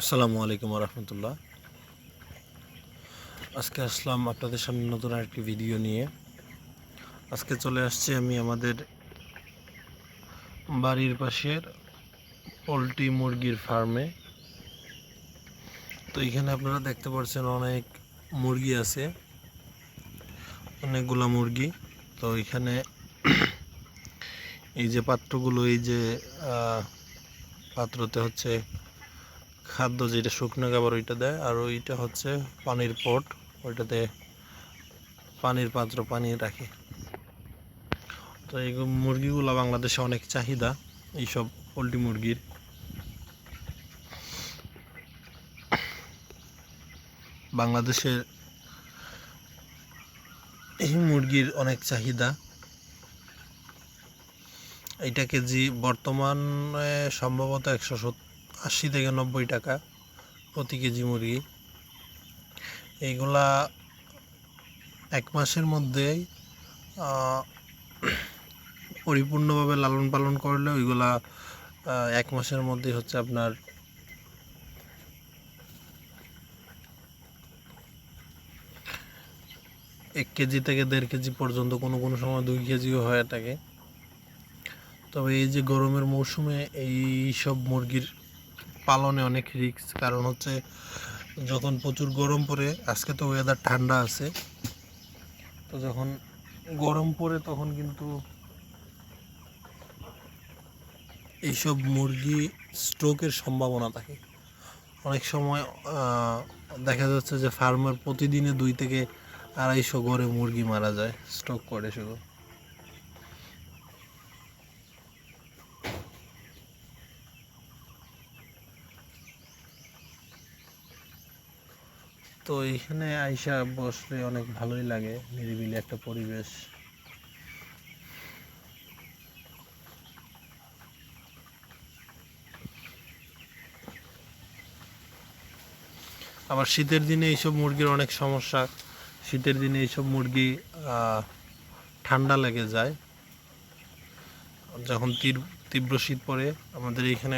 আসসালামু আলাইকুম রহমতুল্লাহ। আজকে আসলাম আপনাদের সামনে নতুন আরেকটি ভিডিও নিয়ে। আজকে চলে আসছি আমি আমাদের বাড়ির পাশের পোলট্রি মুরগির ফার্মে। তো এখানে আপনারা দেখতে পাচ্ছেন অনেক মুরগি আছে, অনেকগুলা মুরগি। তো এখানে এই যে পাত্রগুলো, এই যে পাত্রতে হচ্ছে খাদ্য, যেটা শুকনো খাবার ওইটা দেয়, আর ওইটা হচ্ছে পানির পট, ওইটাতে পানির পাত্র পানি রাখে। তো এই মুরগিগুলো বাংলাদেশে অনেক চাহিদা, এইসব পোলট্রি মুরগির। বাংলাদেশের এই মুরগির অনেক চাহিদা। এইটা কেজি বর্তমানে সম্ভবত 180 থেকে 90 টাকা প্রতি কেজি মুরগি। এইগুলা এক মাসের মধ্যেই পরিপূর্ণভাবে লালন পালন করলে ওইগুলা এক মাসের মধ্যে হচ্ছে আপনার 1 কেজি থেকে 1.5 কেজি পর্যন্ত, কোনো কোনো সময় 2 কেজিও হয়ে থাকে। তবে এই যে গরমের মৌসুমে এই সব মুরগির পালনে অনেক রিস্ক, কারণ হচ্ছে যখন প্রচুর গরম পড়ে, আজকে তো ওয়েদার ঠান্ডা আছে, তো যখন গরম পড়ে তখন কিন্তু এইসব মুরগি স্ট্রোকের সম্ভাবনা থাকে। অনেক সময় দেখা যাচ্ছে যে ফার্মের প্রতিদিনে 2 থেকে 250 গড়ে মুরগি মারা যায়, স্ট্রোক করে শুধু। তো এইখানে আইসা বসলে অনেক ভালোই লাগে, নিরিবিলি একটা পরিবেশ। আবার শীতের দিনে এইসব মুরগির অনেক সমস্যা। শীতের দিনে এইসব মুরগি ঠান্ডা লেগে যায় যখন তীব্র শীত পড়ে। আমাদের এইখানে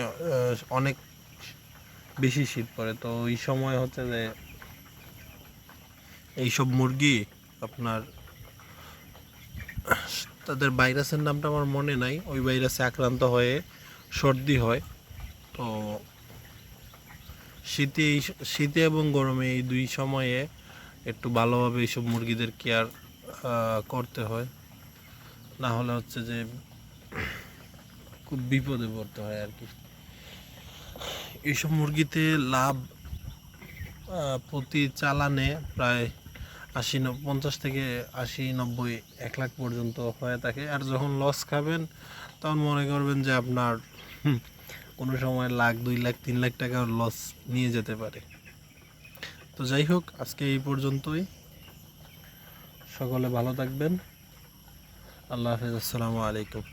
অনেক বেশি শীত পড়ে, তো ওই সময় হচ্ছে যে এইসব মুরগি আপনার, তাদের ভাইরাসের নামটা আমার মনে নাই, ওই ভাইরাসে আক্রান্ত হয়ে সর্দি হয়। তো শীতে এবং গরমে এই দুই সময়ে একটু ভালোভাবে এইসব মুরগিদের কেয়ার করতে হয়, না হলে হচ্ছে যে খুব বিপদে পড়তে হয় আর কি। এইসব মুরগিতে লাভ প্রতি চালানে প্রায় 50 থেকে 80, 90, 1 লাখ পর্যন্ত হয়ে থাকে। আর যখন লস খাবেন তখন মনে করবেন যে আপনার কোনো সময় 1 লাখ, 2 লাখ, 3 লাখ টাকা লস নিয়ে যেতে পারে। তো যাই হোক, আজকে এই পর্যন্তই। সকলে ভালো থাকবেন। আল্লাহ হাফেজ, আসসালামু আলাইকুম।